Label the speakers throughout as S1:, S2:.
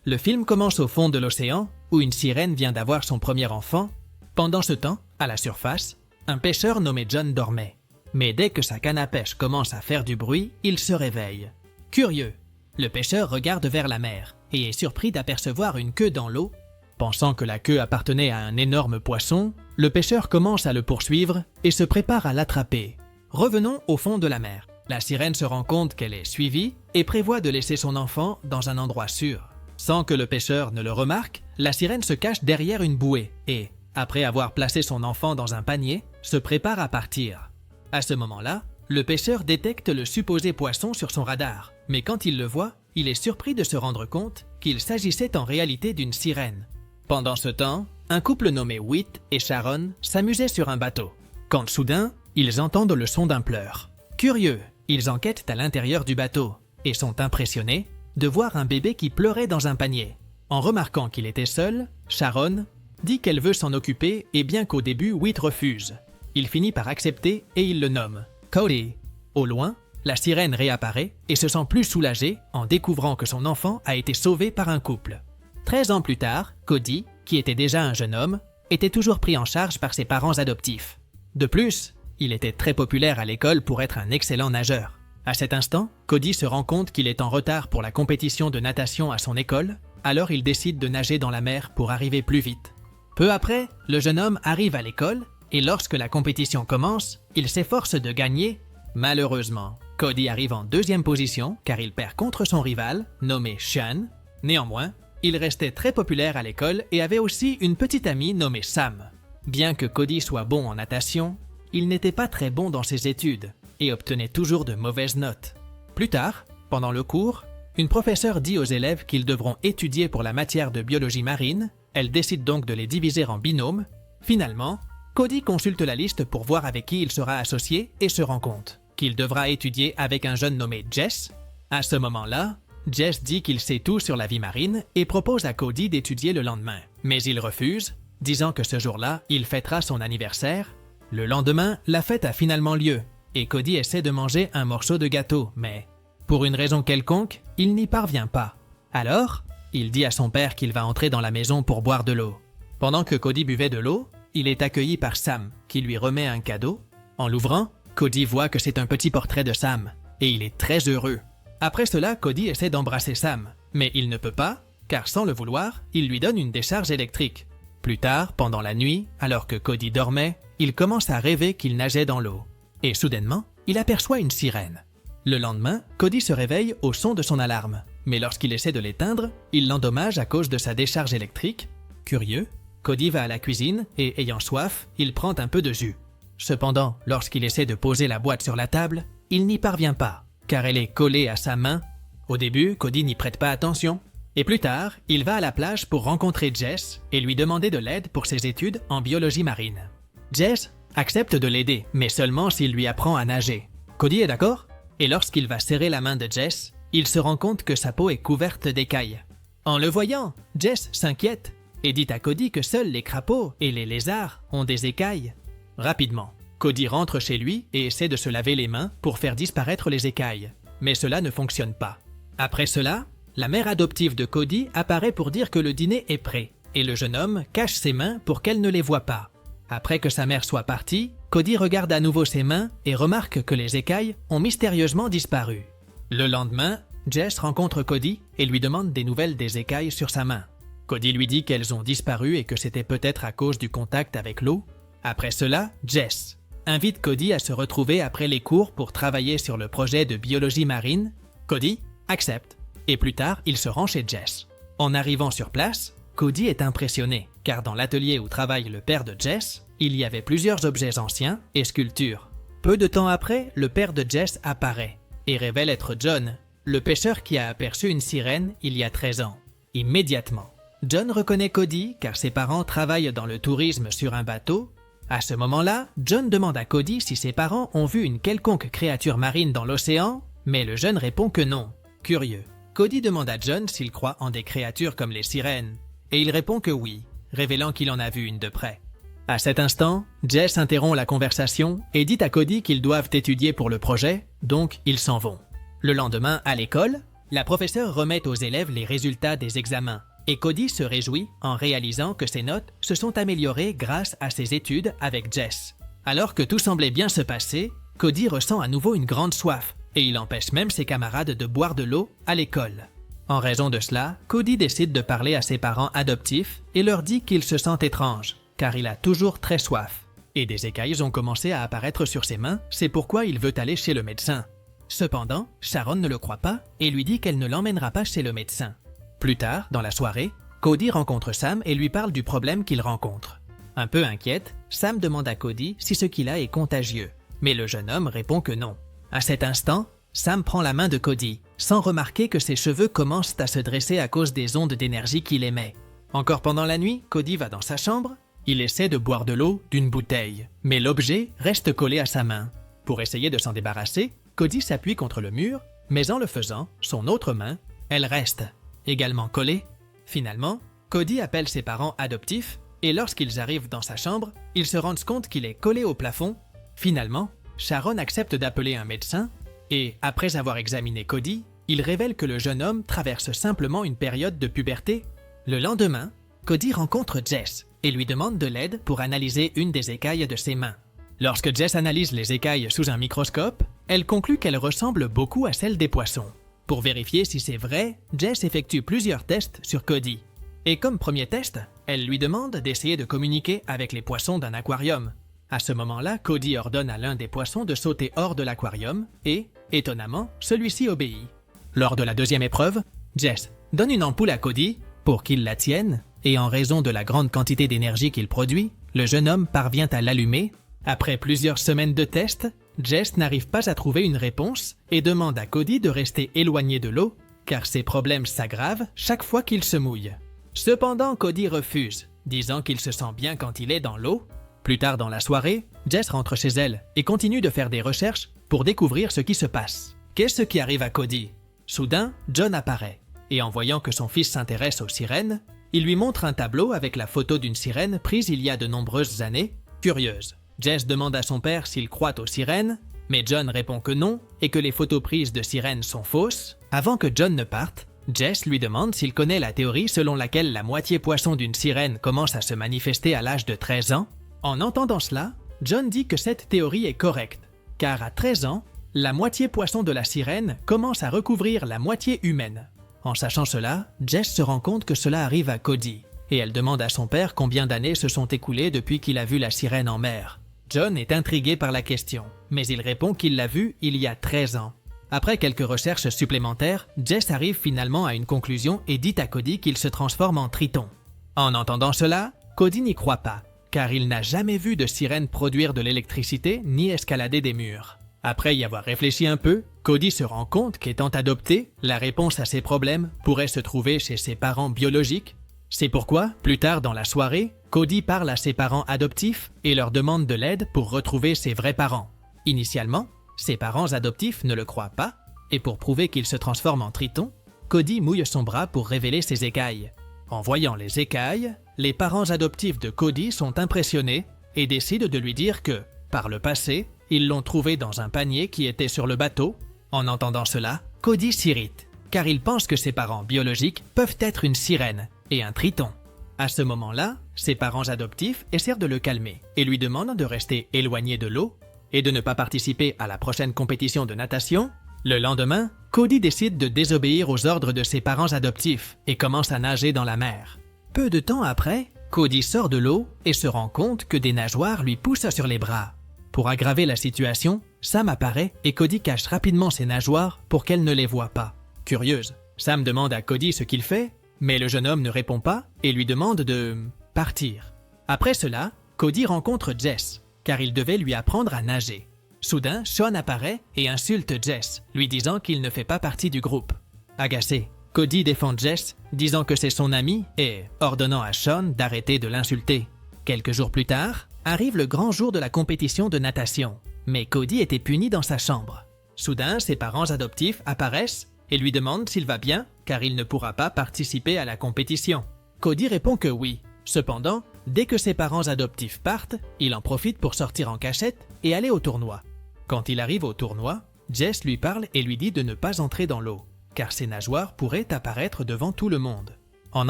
S1: Le film commence au fond de l'océan, où une sirène vient d'avoir son premier enfant. Pendant ce temps, à la surface, un pêcheur nommé John dormait. Mais dès que sa canne à pêche commence à faire du bruit, il se réveille. Curieux, le pêcheur regarde vers la mer et est surpris d'apercevoir une queue dans l'eau. Pensant que la queue appartenait à un énorme poisson, le pêcheur commence à le poursuivre et se prépare à l'attraper. Revenons au fond de la mer. La sirène se rend compte qu'elle est suivie et prévoit de laisser son enfant dans un endroit sûr. Sans que le pêcheur ne le remarque, la sirène se cache derrière une bouée et, après avoir placé son enfant dans un panier, se prépare à partir. À ce moment-là, le pêcheur détecte le supposé poisson sur son radar, mais quand il le voit, il est surpris de se rendre compte qu'il s'agissait en réalité d'une sirène. Pendant ce temps, un couple nommé Whit et Sharon s'amusait sur un bateau, quand soudain, ils entendent le son d'un pleur. Curieux, ils enquêtent à l'intérieur du bateau et sont impressionnés de voir un bébé qui pleurait dans un panier. En remarquant qu'il était seul, Sharon dit qu'elle veut s'en occuper et bien qu'au début Whit refuse. Il finit par accepter et il le nomme Cody. Au loin, la sirène réapparaît et se sent plus soulagée en découvrant que son enfant a été sauvé par un couple. 13 ans plus tard, Cody, qui était déjà un jeune homme, était toujours pris en charge par ses parents adoptifs. De plus, il était très populaire à l'école pour être un excellent nageur. À cet instant, Cody se rend compte qu'il est en retard pour la compétition de natation à son école, alors il décide de nager dans la mer pour arriver plus vite. Peu après, le jeune homme arrive à l'école et lorsque la compétition commence, il s'efforce de gagner. Malheureusement, Cody arrive en deuxième position car il perd contre son rival, nommé Sean. Néanmoins, il restait très populaire à l'école et avait aussi une petite amie nommée Sam. Bien que Cody soit bon en natation, il n'était pas très bon dans ses études et obtenait toujours de mauvaises notes. Plus tard, pendant le cours, une professeure dit aux élèves qu'ils devront étudier pour la matière de biologie marine. Elle décide donc de les diviser en binômes. Finalement, Cody consulte la liste pour voir avec qui il sera associé et se rend compte qu'il devra étudier avec un jeune nommé Jess. À ce moment-là, Jess dit qu'il sait tout sur la vie marine et propose à Cody d'étudier le lendemain. Mais il refuse, disant que ce jour-là, il fêtera son anniversaire. Le lendemain, la fête a finalement lieu et Cody essaie de manger un morceau de gâteau, mais pour une raison quelconque, il n'y parvient pas. Alors, il dit à son père qu'il va entrer dans la maison pour boire de l'eau. Pendant que Cody buvait de l'eau, il est accueilli par Sam, qui lui remet un cadeau. En l'ouvrant, Cody voit que c'est un petit portrait de Sam, et il est très heureux. Après cela, Cody essaie d'embrasser Sam, mais il ne peut pas, car sans le vouloir, il lui donne une décharge électrique. Plus tard, pendant la nuit, alors que Cody dormait, il commence à rêver qu'il nageait dans l'eau. Et soudainement, il aperçoit une sirène. Le lendemain, Cody se réveille au son de son alarme, mais lorsqu'il essaie de l'éteindre, il l'endommage à cause de sa décharge électrique. Curieux, Cody va à la cuisine et, ayant soif, il prend un peu de jus. Cependant, lorsqu'il essaie de poser la boîte sur la table, il n'y parvient pas, car elle est collée à sa main. Au début, Cody n'y prête pas attention. Et plus tard, il va à la plage pour rencontrer Jess et lui demander de l'aide pour ses études en biologie marine. Jess accepte de l'aider, mais seulement s'il lui apprend à nager. Cody est d'accord? Et lorsqu'il va serrer la main de Jess, il se rend compte que sa peau est couverte d'écailles. En le voyant, Jess s'inquiète et dit à Cody que seuls les crapauds et les lézards ont des écailles. Rapidement, Cody rentre chez lui et essaie de se laver les mains pour faire disparaître les écailles, mais cela ne fonctionne pas. Après cela, la mère adoptive de Cody apparaît pour dire que le dîner est prêt, et le jeune homme cache ses mains pour qu'elle ne les voie pas. Après que sa mère soit partie, Cody regarde à nouveau ses mains et remarque que les écailles ont mystérieusement disparu. Le lendemain, Jess rencontre Cody et lui demande des nouvelles des écailles sur sa main. Cody lui dit qu'elles ont disparu et que c'était peut-être à cause du contact avec l'eau. Après cela, Jess invite Cody à se retrouver après les cours pour travailler sur le projet de biologie marine. Cody accepte et plus tard, il se rend chez Jess. En arrivant sur place, Cody est impressionné car dans l'atelier où travaille le père de Jess, il y avait plusieurs objets anciens et sculptures. Peu de temps après, le père de Jess apparaît et révèle être John, le pêcheur qui a aperçu une sirène il y a 13 ans. Immédiatement, John reconnaît Cody car ses parents travaillent dans le tourisme sur un bateau. À ce moment-là, John demande à Cody si ses parents ont vu une quelconque créature marine dans l'océan, mais le jeune répond que non. Curieux, Cody demande à John s'il croit en des créatures comme les sirènes, et il répond que oui, révélant qu'il en a vu une de près. À cet instant, Jess interrompt la conversation et dit à Cody qu'ils doivent étudier pour le projet, donc ils s'en vont. Le lendemain, à l'école, La professeure remet aux élèves les résultats des examens et Cody se réjouit en réalisant que ses notes se sont améliorées grâce à ses études avec Jess. Alors que tout semblait bien se passer, Cody ressent à nouveau une grande soif et il empêche même ses camarades de boire de l'eau à l'école. En raison de cela, Cody décide de parler à ses parents adoptifs et leur dit qu'il se sent étrange, car il a toujours très soif. Et des écailles ont commencé à apparaître sur ses mains, c'est pourquoi il veut aller chez le médecin. Cependant, Sharon ne le croit pas et lui dit qu'elle ne l'emmènera pas chez le médecin. Plus tard, dans la soirée, Cody rencontre Sam et lui parle du problème qu'il rencontre. Un peu inquiète, Sam demande à Cody si ce qu'il a est contagieux, mais le jeune homme répond que non. À cet instant, Sam prend la main de Cody, sans remarquer que ses cheveux commencent à se dresser à cause des ondes d'énergie qu'il émet. Encore pendant la nuit, Cody va dans sa chambre. Il essaie de boire de l'eau d'une bouteille, mais l'objet reste collé à sa main. Pour essayer de s'en débarrasser, Cody s'appuie contre le mur, mais en le faisant, son autre main, elle reste, également collée. Finalement, Cody appelle ses parents adoptifs, et lorsqu'ils arrivent dans sa chambre, ils se rendent compte qu'il est collé au plafond. Finalement, Sharon accepte d'appeler un médecin, et après avoir examiné Cody, il révèle que le jeune homme traverse simplement une période de puberté. Le lendemain, Cody rencontre Jess et lui demande de l'aide pour analyser une des écailles de ses mains. Lorsque Jess analyse les écailles sous un microscope, elle conclut qu'elles ressemblent beaucoup à celles des poissons. Pour vérifier si c'est vrai, Jess effectue plusieurs tests sur Cody. Et comme premier test, elle lui demande d'essayer de communiquer avec les poissons d'un aquarium. À ce moment-là, Cody ordonne à l'un des poissons de sauter hors de l'aquarium et, étonnamment, celui-ci obéit. Lors de la deuxième épreuve, Jess donne une ampoule à Cody pour qu'il la tienne et en raison de la grande quantité d'énergie qu'il produit, le jeune homme parvient à l'allumer. Après plusieurs semaines de tests, Jess n'arrive pas à trouver une réponse et demande à Cody de rester éloigné de l'eau car ses problèmes s'aggravent chaque fois qu'il se mouille. Cependant, Cody refuse, disant qu'il se sent bien quand il est dans l'eau. Plus tard dans la soirée, Jess rentre chez elle et continue de faire des recherches pour découvrir ce qui se passe. Qu'est-ce qui arrive à Cody? Soudain, John apparaît et en voyant que son fils s'intéresse aux sirènes, il lui montre un tableau avec la photo d'une sirène prise il y a de nombreuses années. Curieuse, Jess demande à son père s'il croit aux sirènes, mais John répond que non et que les photos prises de sirènes sont fausses. Avant que John ne parte, Jess lui demande s'il connaît la théorie selon laquelle la moitié poisson d'une sirène commence à se manifester à l'âge de 13 ans. En entendant cela, John dit que cette théorie est correcte, car à 13 ans, la moitié poisson de la sirène commence à recouvrir la moitié humaine. En sachant cela, Jess se rend compte que cela arrive à Cody, et elle demande à son père combien d'années se sont écoulées depuis qu'il a vu la sirène en mer. John est intrigué par la question, mais il répond qu'il l'a vue il y a 13 ans. Après quelques recherches supplémentaires, Jess arrive finalement à une conclusion et dit à Cody qu'il se transforme en triton. En entendant cela, Cody n'y croit pas, car il n'a jamais vu de sirène produire de l'électricité ni escalader des murs. Après y avoir réfléchi un peu, Cody se rend compte qu'étant adopté, la réponse à ses problèmes pourrait se trouver chez ses parents biologiques. C'est pourquoi, plus tard dans la soirée, Cody parle à ses parents adoptifs et leur demande de l'aide pour retrouver ses vrais parents. Initialement, ses parents adoptifs ne le croient pas, et pour prouver qu'il se transforme en triton, Cody mouille son bras pour révéler ses écailles. En voyant les écailles, les parents adoptifs de Cody sont impressionnés et décident de lui dire que, par le passé, ils l'ont trouvé dans un panier qui était sur le bateau. En entendant cela, Cody s'irrite, car il pense que ses parents biologiques peuvent être une sirène et un triton. À ce moment-là, ses parents adoptifs essaient de le calmer et lui demandent de rester éloigné de l'eau et de ne pas participer à la prochaine compétition de natation. Le lendemain, Cody décide de désobéir aux ordres de ses parents adoptifs et commence à nager dans la mer. Peu de temps après, Cody sort de l'eau et se rend compte que des nageoires lui poussent sur les bras. Pour aggraver la situation, Sam apparaît et Cody cache rapidement ses nageoires pour qu'elle ne les voie pas. Curieuse, Sam demande à Cody ce qu'il fait, mais le jeune homme ne répond pas et lui demande de partir. Après cela, Cody rencontre Jess, car il devait lui apprendre à nager. Soudain, Sean apparaît et insulte Jess, lui disant qu'il ne fait pas partie du groupe. Agacé, Cody défend Jess, disant que c'est son ami et ordonnant à Sean d'arrêter de l'insulter. Quelques jours plus tard, arrive le grand jour de la compétition de natation, mais Cody était puni dans sa chambre. Soudain, ses parents adoptifs apparaissent et lui demandent s'il va bien, car il ne pourra pas participer à la compétition. Cody répond que oui. Cependant, dès que ses parents adoptifs partent, il en profite pour sortir en cachette et aller au tournoi. Quand il arrive au tournoi, Jess lui parle et lui dit de ne pas entrer dans l'eau. car ses nageoires pourraient apparaître devant tout le monde. En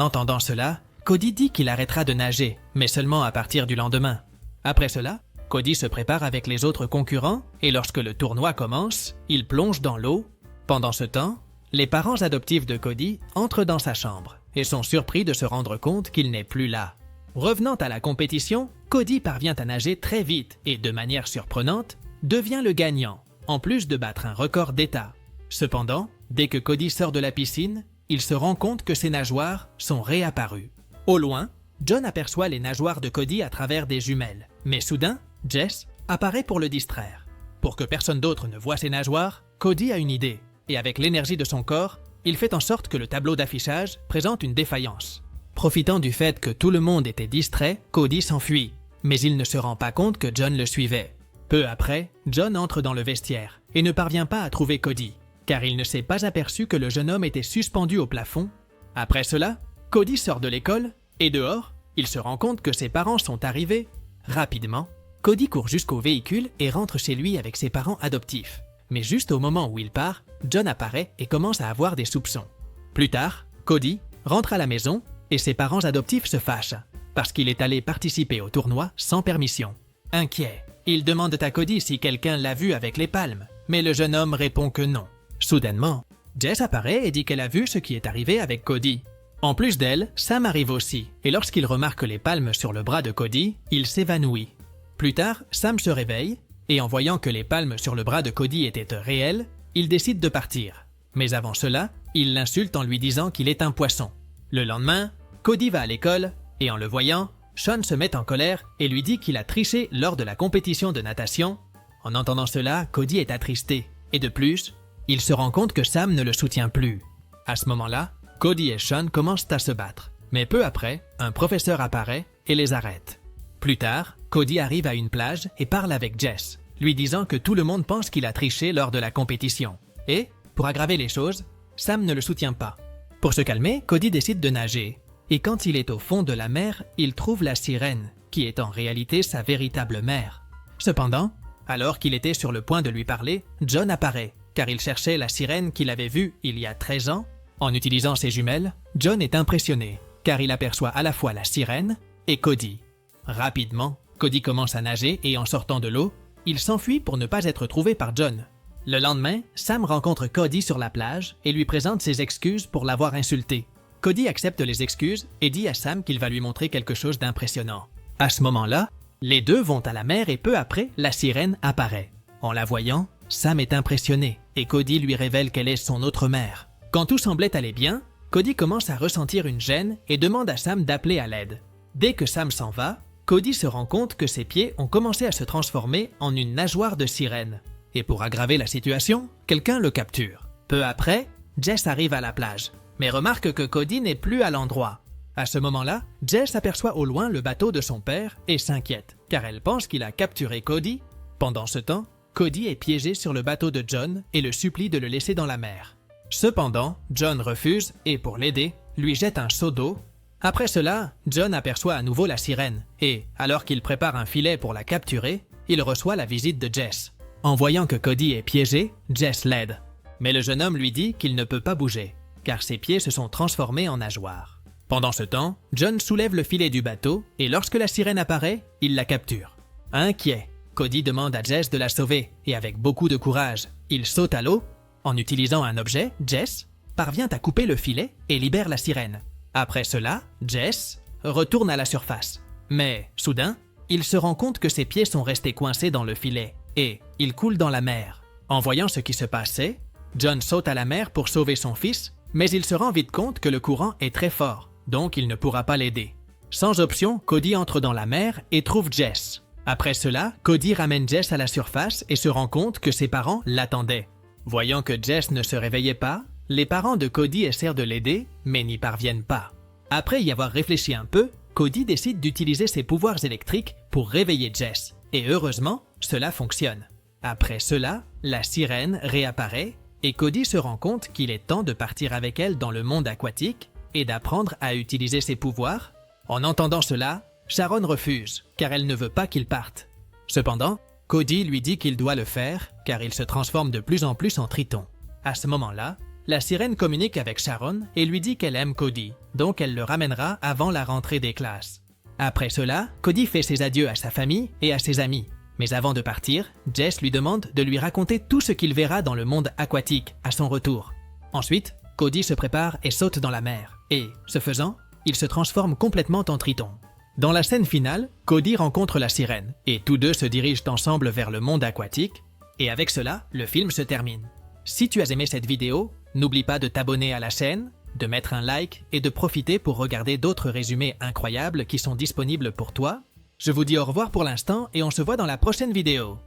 S1: entendant cela, Cody dit qu'il arrêtera de nager, mais seulement à partir du lendemain. Après cela, Cody se prépare avec les autres concurrents et lorsque le tournoi commence, il plonge dans l'eau. Pendant ce temps, les parents adoptifs de Cody entrent dans sa chambre et sont surpris de se rendre compte qu'il n'est plus là. Revenant à la compétition, Cody parvient à nager très vite et, de manière surprenante, devient le gagnant, en plus de battre un record d'État. Cependant, dès que Cody sort de la piscine, il se rend compte que ses nageoires sont réapparues. Au loin, John aperçoit les nageoires de Cody à travers des jumelles, mais soudain, Jess apparaît pour le distraire. Pour que personne d'autre ne voie ses nageoires, Cody a une idée, et avec l'énergie de son corps, il fait en sorte que le tableau d'affichage présente une défaillance. Profitant du fait que tout le monde était distrait, Cody s'enfuit, mais il ne se rend pas compte que John le suivait. Peu après, John entre dans le vestiaire et ne parvient pas à trouver Cody, car il ne s'est pas aperçu que le jeune homme était suspendu au plafond. Après cela, Cody sort de l'école et dehors, il se rend compte que ses parents sont arrivés. Rapidement, Cody court jusqu'au véhicule et rentre chez lui avec ses parents adoptifs. Mais juste au moment où il part, John apparaît et commence à avoir des soupçons. Plus tard, Cody rentre à la maison et ses parents adoptifs se fâchent parce qu'il est allé participer au tournoi sans permission. Inquiet, ils demandent à Cody si quelqu'un l'a vu avec les palmes, mais le jeune homme répond que non. Soudainement, Jess apparaît et dit qu'elle a vu ce qui est arrivé avec Cody. En plus d'elle, Sam arrive aussi, et lorsqu'il remarque les palmes sur le bras de Cody, il s'évanouit. Plus tard, Sam se réveille, et en voyant que les palmes sur le bras de Cody étaient réelles, il décide de partir. Mais avant cela, il l'insulte en lui disant qu'il est un poisson. Le lendemain, Cody va à l'école, et en le voyant, Sean se met en colère et lui dit qu'il a triché lors de la compétition de natation. En entendant cela, Cody est attristé, et de plus, il se rend compte que Sam ne le soutient plus. À ce moment-là, Cody et Sean commencent à se battre, mais peu après, un professeur apparaît et les arrête. Plus tard, Cody arrive à une plage et parle avec Jess, lui disant que tout le monde pense qu'il a triché lors de la compétition. Et, pour aggraver les choses, Sam ne le soutient pas. Pour se calmer, Cody décide de nager. Et quand il est au fond de la mer, il trouve la sirène, qui est en réalité sa véritable mère. Cependant, alors qu'il était sur le point de lui parler, John apparaît, car il cherchait la sirène qu'il avait vue il y a 13 ans. En utilisant ses jumelles, John est impressionné, car il aperçoit à la fois la sirène et Cody. Rapidement, Cody commence à nager et en sortant de l'eau, il s'enfuit pour ne pas être trouvé par John. Le lendemain, Sam rencontre Cody sur la plage et lui présente ses excuses pour l'avoir insulté. Cody accepte les excuses et dit à Sam qu'il va lui montrer quelque chose d'impressionnant. À ce moment-là, les deux vont à la mer et peu après, la sirène apparaît. En la voyant, Sam est impressionné et Cody lui révèle qu'elle est son autre mère. Quand tout semblait aller bien, Cody commence à ressentir une gêne et demande à Sam d'appeler à l'aide. Dès que Sam s'en va, Cody se rend compte que ses pieds ont commencé à se transformer en une nageoire de sirène. Et pour aggraver la situation, quelqu'un le capture. Peu après, Jess arrive à la plage, mais remarque que Cody n'est plus à l'endroit. À ce moment-là, Jess aperçoit au loin le bateau de son père et s'inquiète, car elle pense qu'il a capturé Cody. Pendant ce temps, Cody est piégé sur le bateau de John et le supplie de le laisser dans la mer. Cependant, John refuse et pour l'aider, lui jette un seau d'eau. Après cela, John aperçoit à nouveau la sirène et, alors qu'il prépare un filet pour la capturer, il reçoit la visite de Jess. En voyant que Cody est piégé, Jess l'aide. Mais le jeune homme lui dit qu'il ne peut pas bouger, car ses pieds se sont transformés en nageoires. Pendant ce temps, John soulève le filet du bateau et lorsque la sirène apparaît, il la capture. Inquiet, Cody demande à Jess de la sauver et avec beaucoup de courage, il saute à l'eau. En utilisant un objet, Jess parvient à couper le filet et libère la sirène. Après cela, Jess retourne à la surface. Mais, soudain, il se rend compte que ses pieds sont restés coincés dans le filet et il coule dans la mer. En voyant ce qui se passait, John saute à la mer pour sauver son fils, mais il se rend vite compte que le courant est très fort, donc il ne pourra pas l'aider. Sans option, Cody entre dans la mer et trouve Jess. Après cela, Cody ramène Jess à la surface et se rend compte que ses parents l'attendaient. Voyant que Jess ne se réveillait pas, les parents de Cody essaient de l'aider, mais n'y parviennent pas. Après y avoir réfléchi un peu, Cody décide d'utiliser ses pouvoirs électriques pour réveiller Jess, et heureusement, cela fonctionne. Après cela, la sirène réapparaît, et Cody se rend compte qu'il est temps de partir avec elle dans le monde aquatique et d'apprendre à utiliser ses pouvoirs. En entendant cela, Sharon refuse, car elle ne veut pas qu'il parte. Cependant, Cody lui dit qu'il doit le faire, car il se transforme de plus en plus en triton. À ce moment-là, la sirène communique avec Sharon et lui dit qu'elle aime Cody, donc elle le ramènera avant la rentrée des classes. Après cela, Cody fait ses adieux à sa famille et à ses amis. Mais avant de partir, Jess lui demande de lui raconter tout ce qu'il verra dans le monde aquatique à son retour. Ensuite, Cody se prépare et saute dans la mer. Et, ce faisant, il se transforme complètement en triton. Dans la scène finale, Cody rencontre la sirène et tous deux se dirigent ensemble vers le monde aquatique. Et avec cela, le film se termine. Si tu as aimé cette vidéo, n'oublie pas de t'abonner à la chaîne, de mettre un like et de profiter pour regarder d'autres résumés incroyables qui sont disponibles pour toi. Je vous dis au revoir pour l'instant et on se voit dans la prochaine vidéo.